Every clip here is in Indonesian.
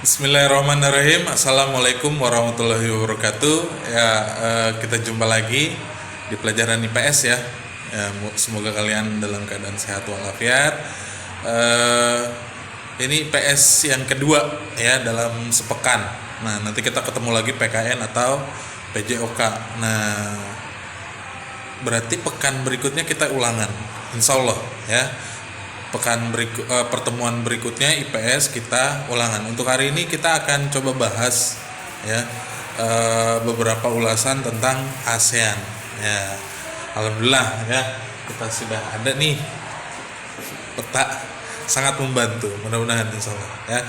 Bismillahirrahmanirrahim. Assalamualaikum warahmatullahi wabarakatuh. Ya, kita jumpa lagi di pelajaran IPS ya. Semoga kalian dalam keadaan sehat walafiat. Eh, ini IPS yang kedua ya dalam sepekan. Nah, nanti kita ketemu lagi PKN atau PJOK. Nah, berarti pekan berikutnya kita ulangan. Insya Allah ya. Pertemuan berikutnya IPS kita ulangan. Untuk hari ini kita akan coba bahas ya beberapa ulasan tentang ASEAN ya. Alhamdulillah ya, kita sudah ada nih peta, sangat membantu, mudah-mudahan insya Allah ya.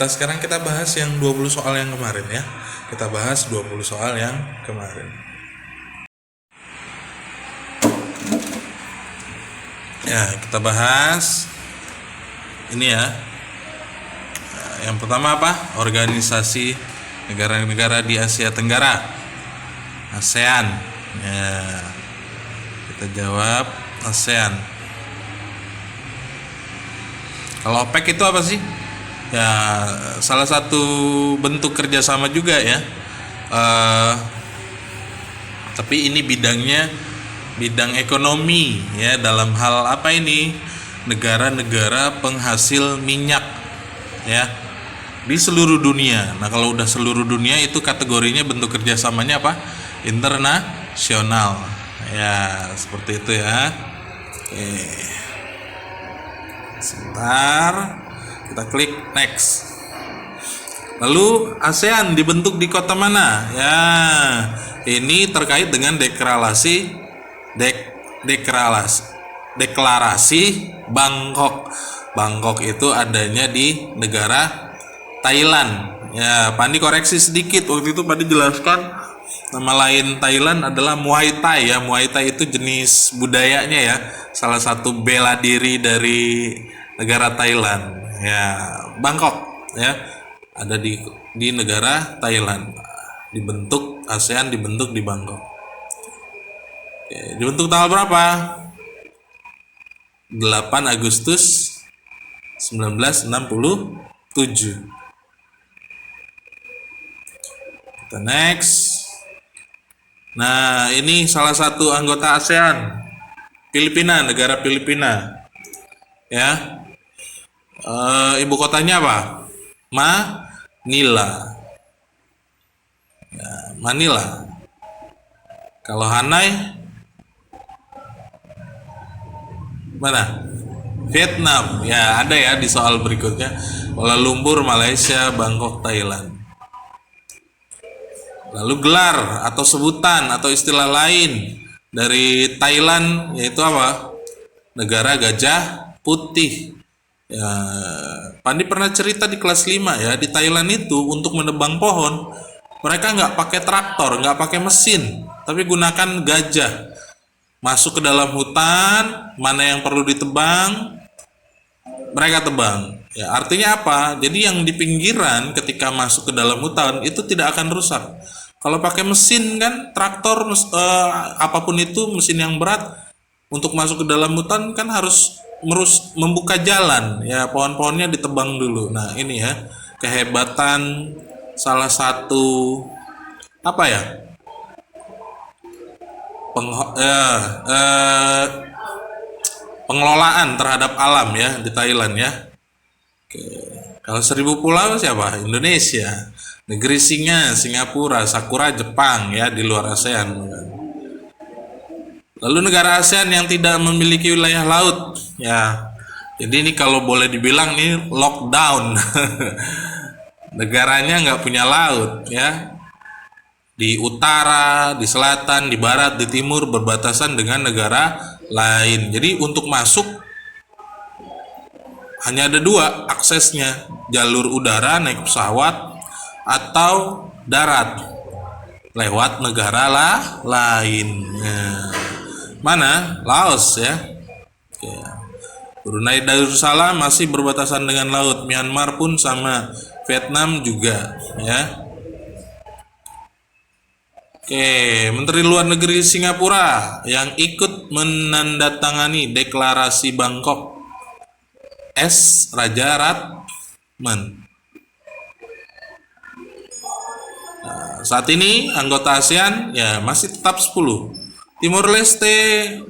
Sekarang kita bahas yang 20 soal yang kemarin ya. Kita bahas 20 soal yang kemarin. Ya, kita bahas ini ya. Yang pertama apa? Organisasi negara-negara di Asia Tenggara, ASEAN. Ya, kita jawab ASEAN. Kalau OPEC itu apa sih? Ya, salah satu bentuk kerjasama juga ya. Tapi ini bidang ekonomi ya, dalam hal apa ini, negara-negara penghasil minyak ya di seluruh dunia. Nah, kalau udah seluruh dunia itu kategorinya bentuk kerjasamanya apa? Internasional ya, seperti itu ya. Oke, sebentar, kita klik next. Lalu ASEAN dibentuk di kota mana ya? Ini terkait dengan deklarasi Bangkok. Bangkok itu adanya di negara Thailand. Ya, Pandi koreksi sedikit. Waktu itu Pandi jelaskan nama lain Thailand adalah Muay Thai ya. Muay Thai itu jenis budayanya ya. Salah satu bela diri dari negara Thailand. Ya, Bangkok ya. Ada di negara Thailand. ASEAN dibentuk di Bangkok. Dibentuk tanggal berapa? 8 Agustus 1967. Kita next. Nah, ini salah satu anggota ASEAN, Filipina, negara Filipina. Ya. Ibu kotanya apa? Manila. Ya, Manila. Kalau Hanoi mana? Vietnam. Ya, ada ya di soal berikutnya. Kuala Lumpur, Malaysia, Bangkok, Thailand. Lalu gelar atau sebutan atau istilah lain dari Thailand yaitu apa? Negara Gajah Putih. Ya, Pandi pernah cerita di kelas 5 ya, di Thailand itu untuk menebang pohon mereka nggak pakai traktor, nggak pakai mesin, tapi gunakan gajah. Masuk ke dalam hutan, mana yang perlu ditebang, mereka tebang. Ya, artinya apa? Jadi yang di pinggiran ketika masuk ke dalam hutan itu tidak akan rusak. Kalau pakai mesin kan, traktor, apapun itu, mesin yang berat, untuk masuk ke dalam hutan kan harus membuka jalan. Ya, pohon-pohonnya ditebang dulu. Nah, ini ya kehebatan salah satu apa ya, pengelolaan terhadap alam ya di Thailand ya. Oke. Kalau 1000 pulau siapa? Indonesia. Negeri singa Singapura, sakura Jepang ya di luar ASEAN. Lalu negara ASEAN yang tidak memiliki wilayah laut ya. Jadi ini kalau boleh dibilang ini lockdown. Negaranya nggak punya laut ya. Di utara, di selatan, di barat, di timur berbatasan dengan negara lain. Jadi untuk masuk hanya ada 2 aksesnya, jalur udara naik pesawat atau darat lewat negara lain. Nah, mana? Laos ya. Oke. Brunei Darussalam masih berbatasan dengan laut. Myanmar pun sama. Vietnam juga ya. Oke, Menteri Luar Negeri Singapura yang ikut menandatangani deklarasi Bangkok, S. Raja Ratman. saat ini anggota ASEAN ya masih tetap 10. Timor Leste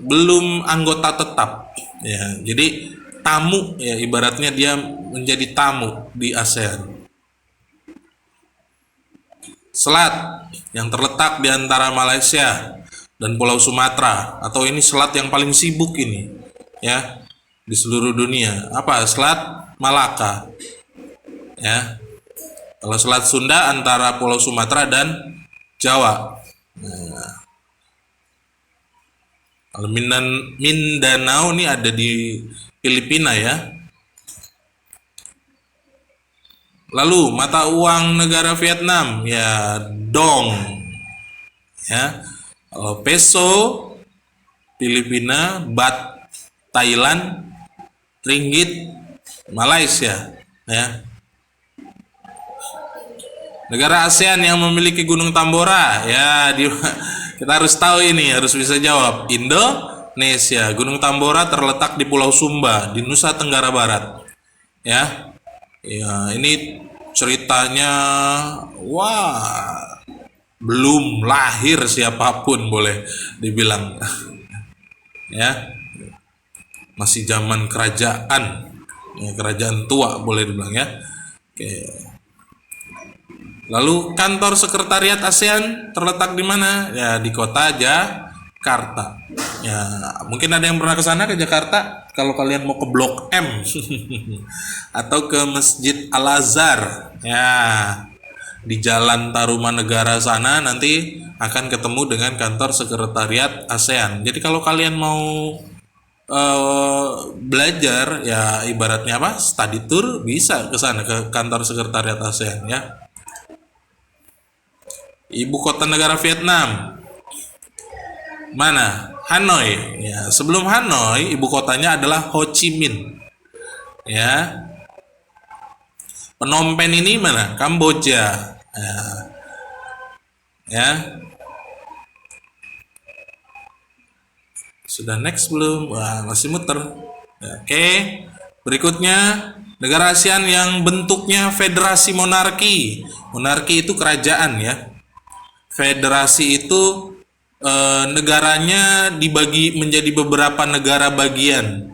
belum anggota tetap. Ya, jadi tamu ya, ibaratnya dia menjadi tamu di ASEAN. Selat yang terletak di antara Malaysia dan Pulau Sumatera, atau ini selat yang paling sibuk ini ya di seluruh dunia. Apa? Selat Malaka. Ya. Kalau Selat Sunda antara Pulau Sumatera dan Jawa. Nah, kalau Mindanao ini ada di Filipina ya. Lalu mata uang negara Vietnam ya dong. Ya. Kalau peso Filipina, baht Thailand, ringgit Malaysia ya. Negara ASEAN yang memiliki Gunung Tambora ya kita harus tahu ini, harus bisa jawab. Indonesia. Gunung Tambora terletak di Pulau Sumba di Nusa Tenggara Barat ya. Ya, ini ceritanya wah, belum lahir siapapun boleh dibilang ya. Masih zaman kerajaan ya, kerajaan tua boleh dibilang ya. Oke. Lalu kantor sekretariat ASEAN terletak di mana? Ya di kota Jakarta. Ya mungkin ada yang pernah ke sana, ke Jakarta. Kalau kalian mau ke Blok M atau ke Masjid Al Azhar, ya di Jalan Tarumanegara sana nanti akan ketemu dengan kantor sekretariat ASEAN. Jadi kalau kalian mau belajar ya ibaratnya apa? Study tour, bisa ke sana ke kantor sekretariat ASEAN ya. Ibu kota negara Vietnam mana? Hanoi ya. Sebelum Hanoi ibu kotanya adalah Ho Chi Minh ya. Phnom Penh ini mana? Kamboja ya. Sudah next belum? Wah, masih muter ya. Oke, berikutnya negara ASEAN yang bentuknya federasi monarki. Monarki itu kerajaan ya. Federasi itu negaranya dibagi menjadi beberapa negara bagian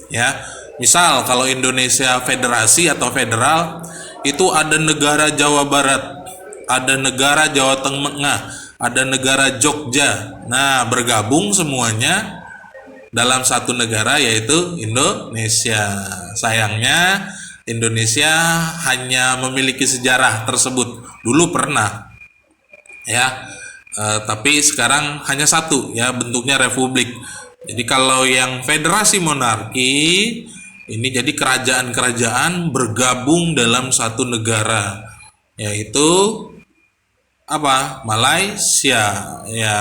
ya. Misal kalau Indonesia federasi atau federal, itu ada negara Jawa Barat, ada negara Jawa Tengah, ada negara Jogja. Nah, bergabung semuanya dalam satu negara yaitu Indonesia. Sayangnya Indonesia hanya memiliki sejarah tersebut. Dulu pernah ya, tapi sekarang hanya satu ya, bentuknya republik. Jadi kalau yang federasi monarki ini jadi kerajaan-kerajaan bergabung dalam satu negara, yaitu apa? Malaysia ya.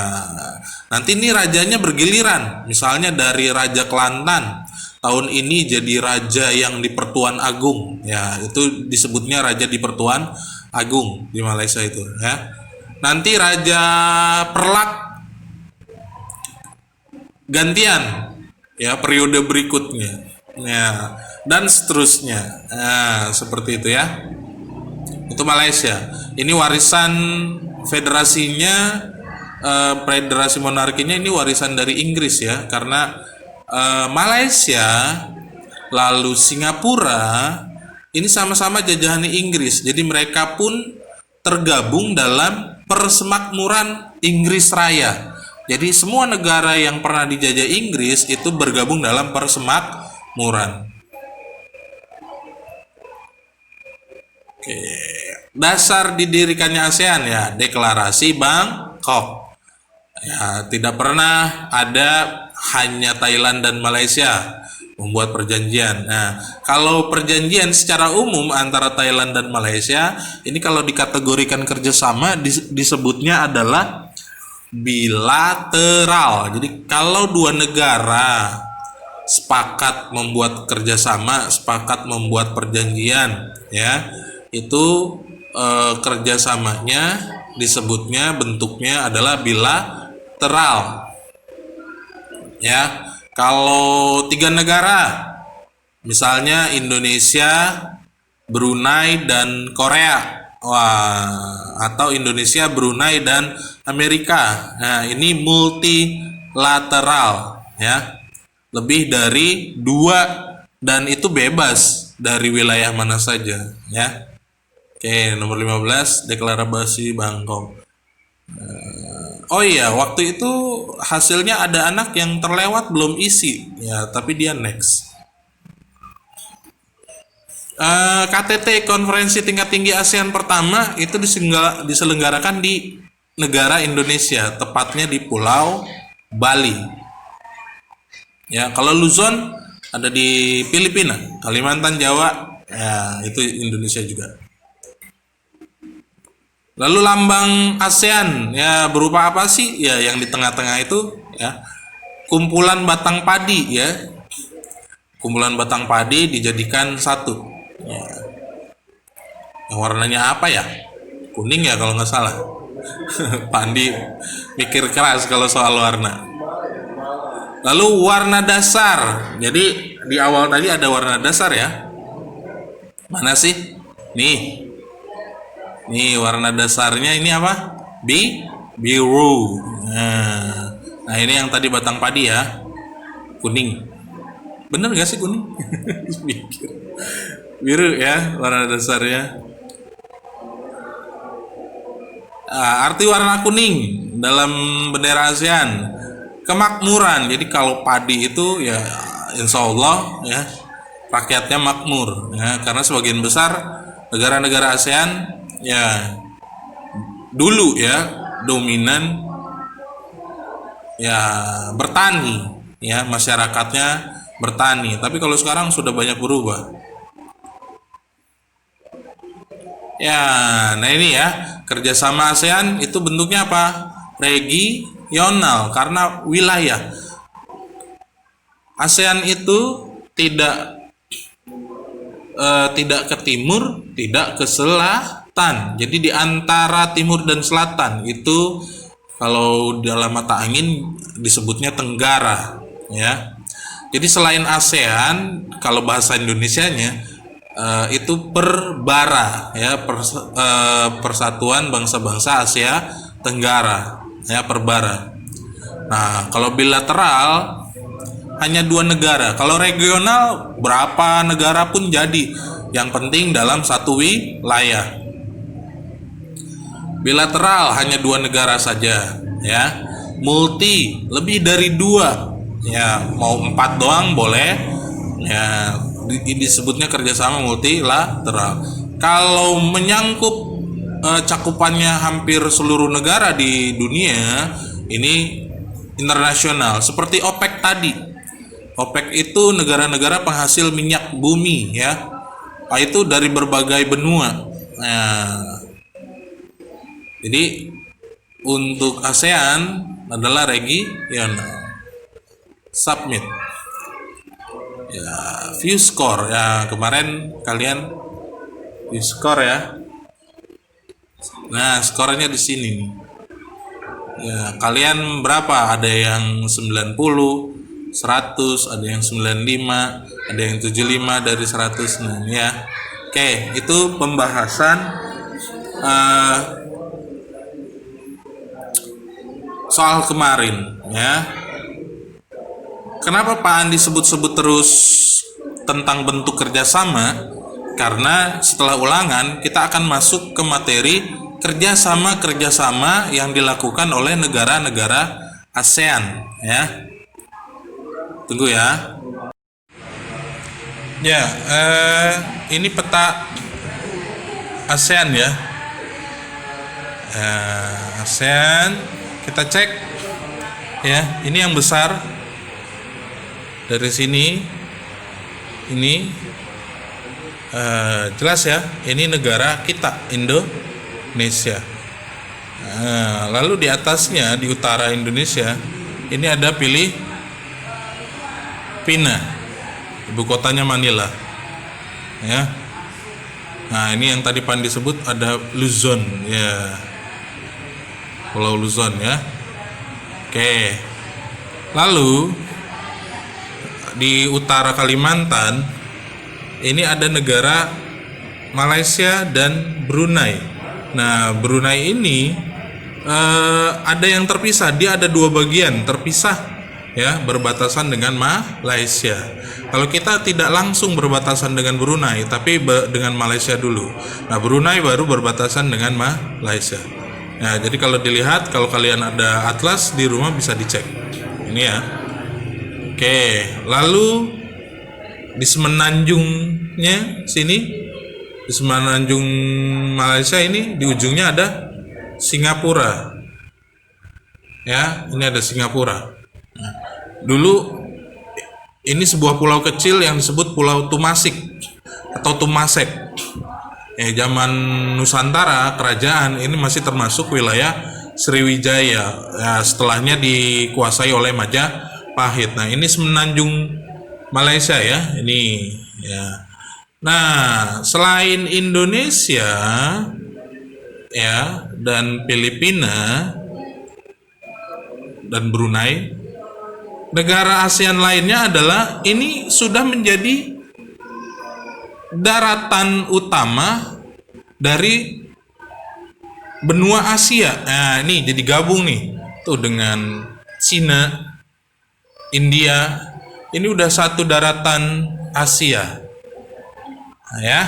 Nanti ini rajanya bergiliran. Misalnya dari Raja Kelantan tahun ini jadi raja yang di Pertuan Agung ya, itu disebutnya raja di Pertuan Agung di Malaysia itu ya. Nanti Raja Perlak gantian ya periode berikutnya ya, dan seterusnya. Nah, seperti itu ya. Itu Malaysia. Ini warisan federasinya, federasi monarkinya ini warisan dari Inggris ya, karena Malaysia lalu Singapura ini sama-sama jajahan Inggris. Jadi mereka pun tergabung dalam Persemakmuran Inggris Raya. Jadi semua negara yang pernah dijajah Inggris itu bergabung dalam persemakmuran. Oke. Dasar didirikannya ASEAN ya, Deklarasi Bangkok. Ya, tidak pernah ada hanya Thailand dan Malaysia membuat perjanjian. Nah, kalau perjanjian secara umum antara Thailand dan Malaysia, ini kalau dikategorikan kerjasama disebutnya adalah bilateral. Jadi kalau dua negara sepakat membuat kerjasama, sepakat membuat perjanjian, ya, itu kerjasamanya disebutnya bentuknya adalah bilateral. Ya. Kalau tiga negara, misalnya Indonesia, Brunei, dan Korea, Wah, atau Indonesia, Brunei dan Amerika. Nah, ini multilateral ya. Lebih dari dua dan itu bebas dari wilayah mana saja ya. Oke, nomor 15 deklarasi Bangkok. Oh iya, waktu itu hasilnya ada anak yang terlewat belum isi ya, tapi dia next. KTT Konferensi Tingkat Tinggi ASEAN pertama itu diselenggarakan di negara Indonesia, tepatnya di Pulau Bali. Ya, kalau Luzon ada di Filipina, Kalimantan, Jawa, ya itu Indonesia juga. Lalu lambang ASEAN ya berupa apa sih? Ya yang di tengah-tengah itu ya kumpulan batang padi ya. Kumpulan batang padi dijadikan satu. Ya. Yang warnanya apa ya? Kuning ya kalau nggak salah. Pandi mikir keras kalau soal warna. Lalu warna dasar. Jadi di awal tadi ada warna dasar ya. Mana sih? Nih. Nih warna dasarnya ini apa? Biru. Nah ini yang tadi batang padi ya. Kuning. Bener gak sih kuning? Biru ya warna dasarnya. Arti warna kuning dalam bendera ASEAN kemakmuran. Jadi kalau padi itu ya insya Allah ya rakyatnya makmur ya, karena sebagian besar negara-negara ASEAN ya dulu ya dominan ya bertani ya, masyarakatnya bertani, tapi kalau sekarang sudah banyak berubah ya. Nah ini ya kerjasama ASEAN itu bentuknya apa? Regional, karena wilayah ASEAN itu tidak ke timur, tidak ke selatan. Jadi di antara timur dan selatan itu kalau dalam mata angin disebutnya Tenggara ya. Jadi selain ASEAN, kalau bahasa Indonesianya itu perbara ya, Persatuan Bangsa-Bangsa Asia Tenggara ya, perbara. Nah, kalau bilateral hanya 2 negara. Kalau regional berapa negara pun jadi. Yang penting dalam satu wilayah. Bilateral hanya 2 negara saja ya. Multi lebih dari 2 ya, mau 4 doang boleh ya, disebutnya kerjasama multilateral. Kalau menyangkut cakupannya hampir seluruh negara di dunia, ini internasional seperti OPEC tadi. OPEC itu negara-negara penghasil minyak bumi ya, itu dari berbagai benua. Nah, jadi untuk ASEAN adalah regional. Submit ya, view score ya, kemarin kalian view score ya. Nah skornya di sini nih ya, kalian berapa? Ada yang 90, 100, ada yang 95, ada yang 75 dari 100. Nah ya, oke, itu pembahasan soal kemarin ya. Kenapa Pak Andi sebut-sebut terus tentang bentuk kerjasama? Karena setelah ulangan kita akan masuk ke materi kerjasama yang dilakukan oleh negara-negara ASEAN ya. Tunggu ya. Ya, ini peta ASEAN ya. ASEAN kita cek ya. Ini yang besar. Dari sini ini jelas ya, ini negara kita Indonesia. Lalu di atasnya di utara Indonesia ini ada Filipina, ibu kotanya Manila ya. Nah ini yang tadi Pandi sebut ada Luzon ya, Pulau Luzon ya. Oke, lalu di utara Kalimantan ini ada negara Malaysia dan Brunei. Nah, Brunei ini ada yang terpisah, dia ada dua bagian terpisah ya, berbatasan dengan Malaysia. Kalau kita tidak langsung berbatasan dengan Brunei, tapi dengan Malaysia dulu. Nah, Brunei baru berbatasan dengan Malaysia. Nah, jadi kalau dilihat, kalau kalian ada atlas di rumah bisa dicek. Ini ya. Oke, lalu di semenanjungnya sini, di semenanjung Malaysia ini di ujungnya ada Singapura. Ya, ini ada Singapura. Nah, dulu ini sebuah pulau kecil yang disebut Pulau Tumasik atau Tumasek. Zaman Nusantara, kerajaan ini masih termasuk wilayah Sriwijaya. Ya, setelahnya dikuasai oleh Majapahit. Nah, ini semenanjung Malaysia ya, ini ya. Nah, selain Indonesia ya dan Filipina dan Brunei, negara ASEAN lainnya adalah ini sudah menjadi daratan utama dari benua Asia. Nah, ini jadi gabung nih tuh dengan Cina, India. Ini udah satu daratan Asia. Nah, ya.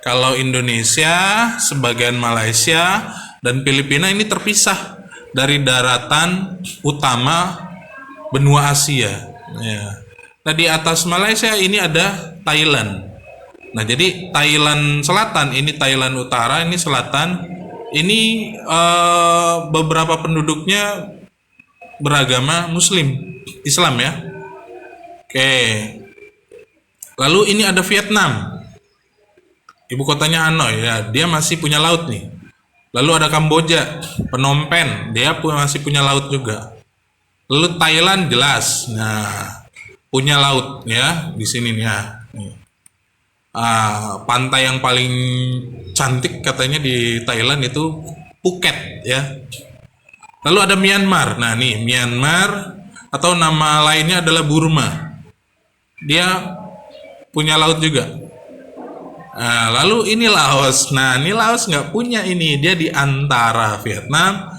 Kalau Indonesia, sebagian Malaysia dan Filipina ini terpisah dari daratan utama benua Asia. Ya. Nah, di atas Malaysia ini ada Thailand. Nah, jadi Thailand Selatan, ini Thailand Utara, ini Selatan. Ini beberapa penduduknya beragama Muslim, Islam ya. Oke. Lalu ini ada Vietnam. Ibu kotanya Hanoi ya, dia masih punya laut nih. Lalu ada Kamboja, Phnom Penh, dia masih punya laut juga. Lalu Thailand jelas, nah punya laut ya di sini nih ya. Pantai yang paling cantik katanya di Thailand itu Phuket ya. Lalu ada Myanmar, nah nih Myanmar atau nama lainnya adalah Burma, dia punya laut juga. Nah, lalu ini Laos. Nah, ini Laos nggak punya ini. Dia di antara Vietnam,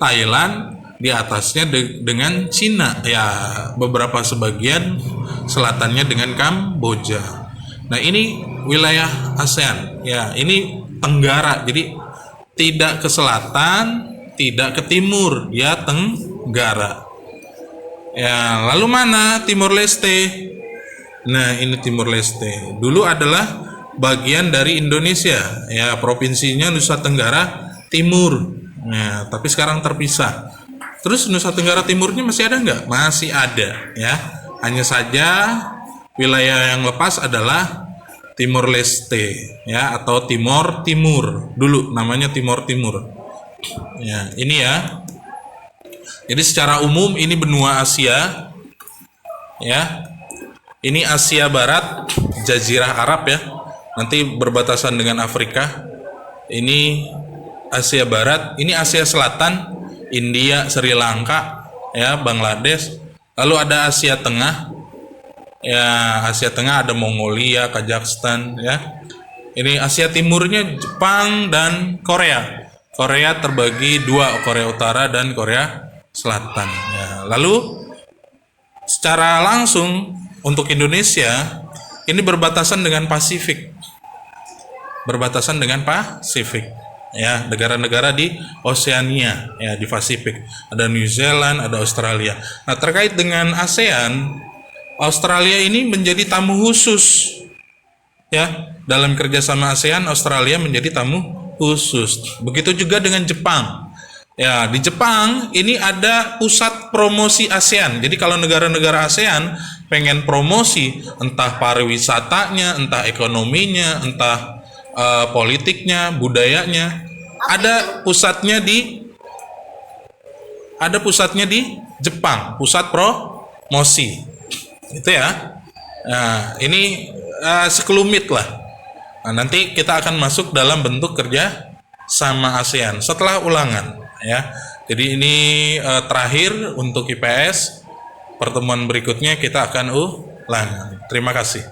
Thailand, di atasnya dengan Cina. Ya, beberapa sebagian selatannya dengan Kamboja. Nah, ini wilayah ASEAN. Ya, ini Tenggara. Jadi tidak ke selatan, tidak ke timur. Dia Tenggara. Ya, lalu mana Timor Leste? Nah, ini Timor Leste. Dulu adalah bagian dari Indonesia ya, provinsinya Nusa Tenggara Timur. Nah, tapi sekarang terpisah. Terus Nusa Tenggara Timurnya masih ada nggak? Masih ada ya. Hanya saja wilayah yang lepas adalah Timor Leste ya, atau Timor Timur. Dulu namanya Timor Timur. Ya, ini ya. Jadi secara umum ini benua Asia ya. Ini Asia Barat, Jazirah Arab ya. Nanti berbatasan dengan Afrika. Ini Asia Barat, ini Asia Selatan, India, Sri Lanka, ya, Bangladesh. Lalu ada Asia Tengah, ya, Asia Tengah ada Mongolia, Kazakhstan, ya. Ini Asia Timurnya Jepang dan Korea. Korea terbagi dua, Korea Utara dan Korea Selatan. Ya. Lalu secara langsung untuk Indonesia ini berbatasan dengan Pasifik. Berbatasan dengan Pasifik ya, negara-negara di Oceania ya, di Pasifik. Ada New Zealand, ada Australia. Nah, terkait dengan ASEAN, Australia ini menjadi tamu khusus ya. Dalam kerjasama ASEAN, Australia menjadi tamu khusus. Begitu juga dengan Jepang. Ya, di Jepang ini ada pusat promosi ASEAN. Jadi kalau negara-negara ASEAN pengen promosi, entah pariwisatanya, entah ekonominya, entah politiknya, budayanya, ada pusatnya di Jepang, pusat promosi. Itu ya. Nah, ini sekelumit lah. Nah, nanti kita akan masuk dalam bentuk kerja sama ASEAN setelah ulangan ya. Jadi ini terakhir untuk IPS. Pertemuan berikutnya kita akan ulangan. Terima kasih.